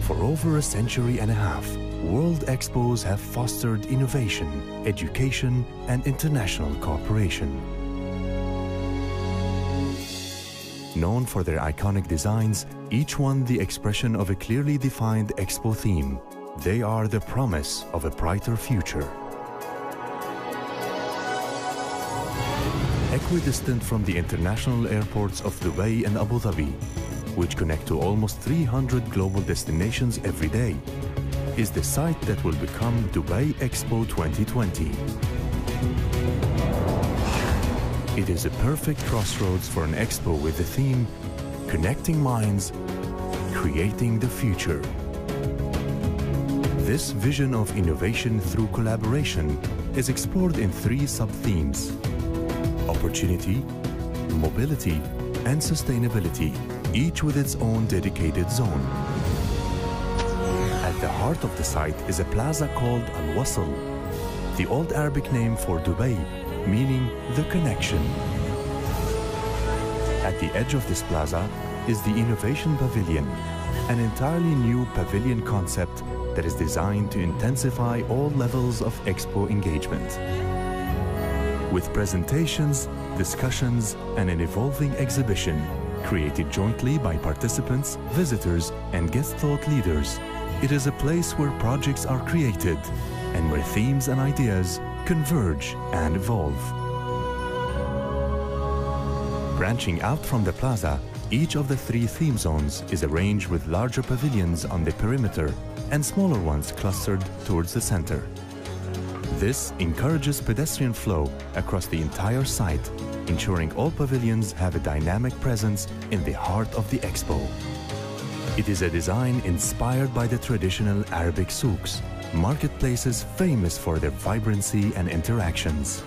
For over a century and a half, World Expos have fostered innovation, education, and international cooperation. Known for their iconic designs, each one the expression of a clearly defined Expo theme, they are the promise of a brighter future. Equidistant from the international airports of Dubai and Abu Dhabi, which connect to almost 300 global destinations every day, is the site that will become Dubai Expo 2020. It is a perfect crossroads for an expo with the theme Connecting Minds, Creating the Future. This vision of innovation through collaboration is explored in three sub-themes: opportunity, mobility, and sustainability, each with its own dedicated zone. At the heart of the site is a plaza called Al-Wasl, the old Arabic name for Dubai, meaning the connection. At the edge of this plaza is the Innovation Pavilion, an entirely new pavilion concept that is designed to intensify all levels of expo engagement. With presentations, discussions, and an evolving exhibition created jointly by participants, visitors, and guest thought leaders, it is a place where projects are created and where themes and ideas converge and evolve. Branching out from the plaza, each of the three theme zones is arranged with larger pavilions on the perimeter and smaller ones clustered towards the center. This encourages pedestrian flow across the entire site, ensuring all pavilions have a dynamic presence in the heart of the expo. It is a design inspired by the traditional Arabic souks, marketplaces famous for their vibrancy and interactions.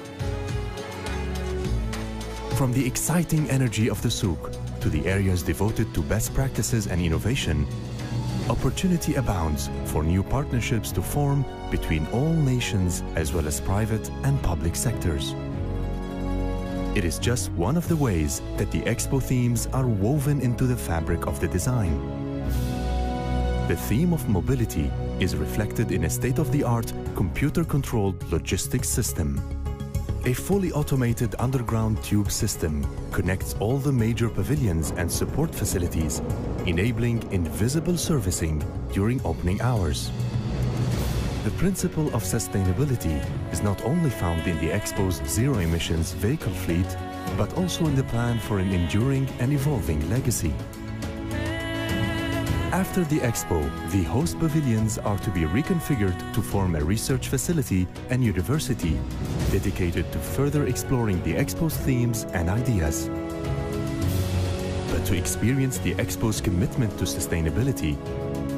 From the exciting energy of the souk to the areas devoted to best practices and innovation, opportunity abounds for new partnerships to form between all nations as well as private and public sectors. It is just one of the ways that the expo themes are woven into the fabric of the design. The theme of mobility is reflected in a state-of-the-art computer-controlled logistics system. A fully automated underground tube system connects all the major pavilions and support facilities, enabling invisible servicing during opening hours. The principle of sustainability is not only found in the Expo's zero-emissions vehicle fleet, but also in the plan for an enduring and evolving legacy. After the Expo, the host pavilions are to be reconfigured to form a research facility and university dedicated to further exploring the Expo's themes and ideas. But to experience the Expo's commitment to sustainability,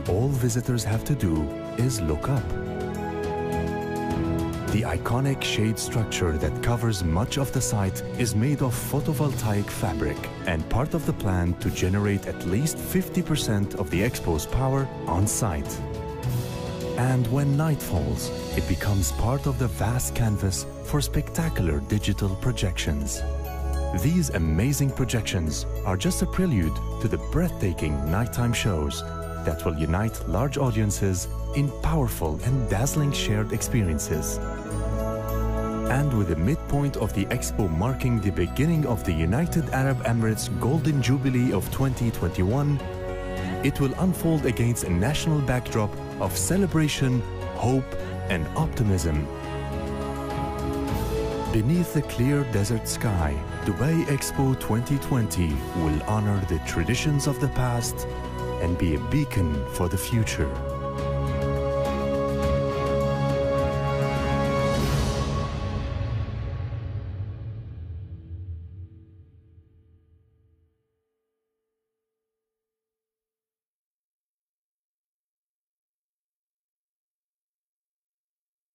all visitors have to do is look up. The iconic shade structure that covers much of the site is made of photovoltaic fabric and part of the plan to generate at least 50% of the Expo's power on site. And when night falls, it becomes part of the vast canvas for spectacular digital projections. These amazing projections are just a prelude to the breathtaking nighttime shows that will unite large audiences in powerful and dazzling shared experiences. And with the midpoint of the Expo marking the beginning of the United Arab Emirates Golden Jubilee of 2021, it will unfold against a national backdrop of celebration, hope, and optimism. Beneath the clear desert sky, Dubai Expo 2020 will honor the traditions of the past and be a beacon for the future.